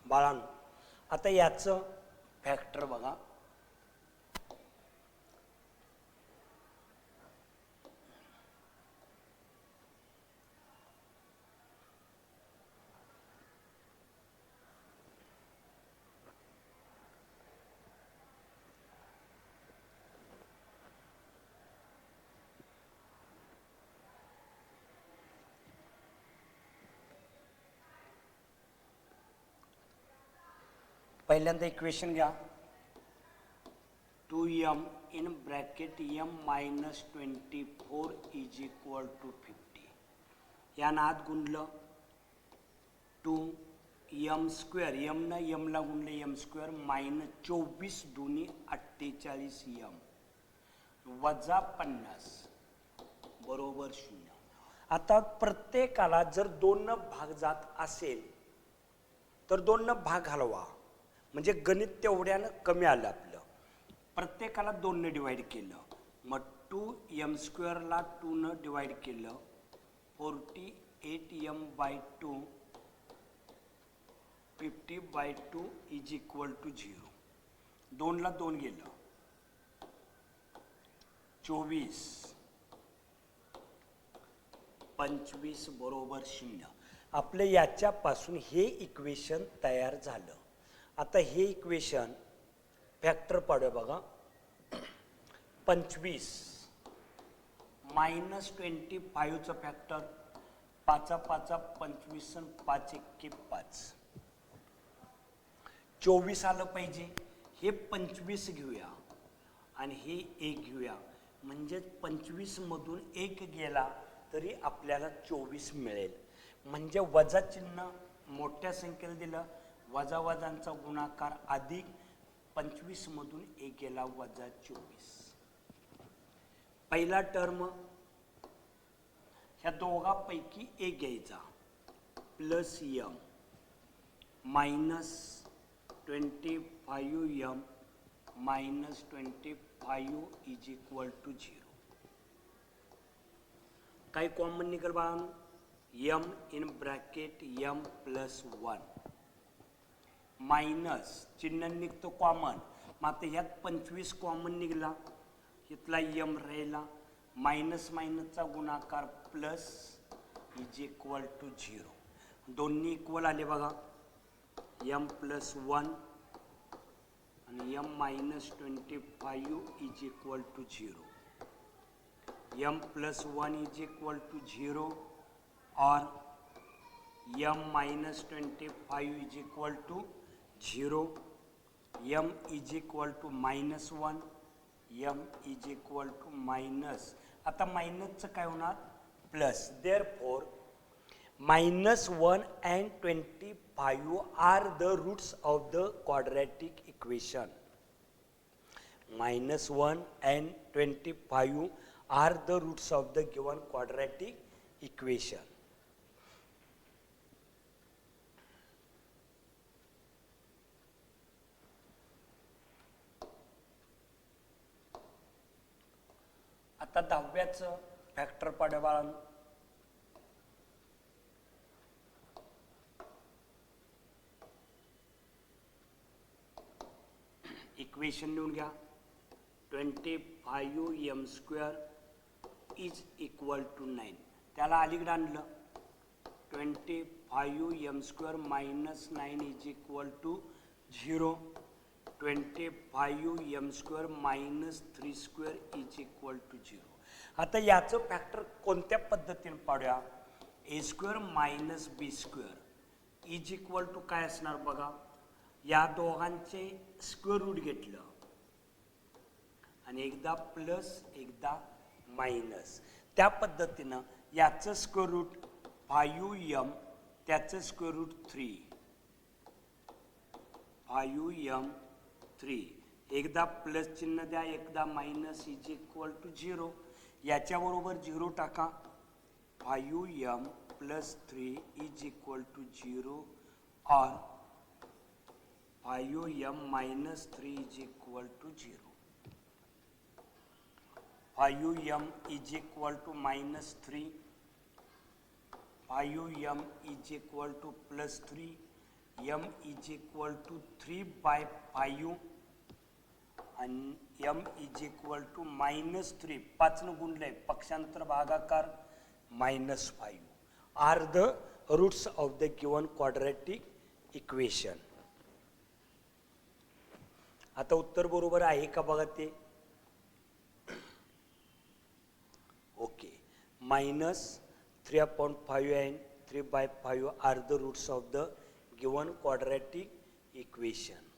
बाळांनो, आता याचं फॅक्टर बघा. पहिल्यांदा इक्वेशन घ्या. 2m in bracket m minus 24 is equal to 50. यानं आत गुणलं 2m स्क्वेअर, m न m ला गुणले m स्क्वेअर मायनस 24 दुनी 48 m वजा 50 बरोबर 0. आता प्रत्येकाला जर 2 न भाग जात असेल तर 2 न भाग घालवा, म्हणजे गणित तेवढ्यानं कमी आलं आपलं. प्रत्येकाला 2 ने डिवाइड केलं, मग 2m स्क्वेअरला 2 न डिवाइड केलं 48m/2 50/2 इज इक्वल टू 0. 2 ला 2 गेलं 24 25 बरोबर 0. आपलं याच्यापासून हे इक्वेशन तयार झालं. आता हे इक्वेशन फॅक्टर पाडूया बघा. 25 मायनस 25चं फॅक्टर 5 5 25 आणि 5 1 5. 24 आलं पाहिजे. हे 25 घेऊया आणि हे 1 घेऊया, म्हणजे 25 मधून 1 गेला तरी आपल्याला 24 मिळेल. म्हणजे वजा चिन्ह मोठ्या संख्येला दिलं, वजा वजांचा गुणाकार अधिक 25 मधून 1 गेला वजा 24. पहिला टर्म ह्या दोघांपैकी 1 घ्यायचा plus m minus 25m minus 25 is equal to 0. काही कॉमन निघेल बाळांनो. m in bracket m plus 1 minus चिन्ह निघतो कॉमन. मग आता ह्यात 25 कॉमन निघला, इथला m राहिला, मायनस मायनसचा गुणाकार प्लस इज इक्वल टू 0. दोन्ही इक्वल आले बघा. m प्लस 1 आणि m minus 25 is equal to 0. m plus 1 is equal to 0 और m minus 25 is equal to 0. m is equal to minus 1, m is equal to minus. आता माइनसचं काय होणार plus. Therefore -1 and 25 are the roots of the quadratic equation. -1 and 25 are the roots of the given quadratic equation. आता 10व्याचं factor पाड्या बाळांनो. Equation लिहून घ्या. 25m square is equal to 9. त्याला अलीकडे आणलं 25m square minus 9 is equal to 0. 25m square minus 3 square is equal to 0. आता याचं factor कोणत्या पद्धतीने पाडूया. a square minus b square is equal to काय असणार बघा. या दोघांचे स्क्वेअर रूट घेतलं आणि एकदा प्लस एकदा मायनस. त्या पद्धतीनं याचं स्क्वेअर रूट 5m, त्याचं स्क्वेअर रूट 3, 5m3. एकदा प्लस चिन्ह द्या, एकदा मायनस इज इक्वल टू 0. याच्याबरोबर 0 टाका. 5m plus 3 is equal to 0 और 5m minus 3 is equal to 0. 5m is equal to minus 3, 5m is equal to plus 3. m is equal to 3/5 आणि m is equal to -3 5 गुणले पक्षांतर भागाकार -5 are the roots of the given quadratic equation. आता उत्तर बरोबर आहे का बघा ते. Okay, -3/5 and 3/5 are the roots of the given quadratic equation.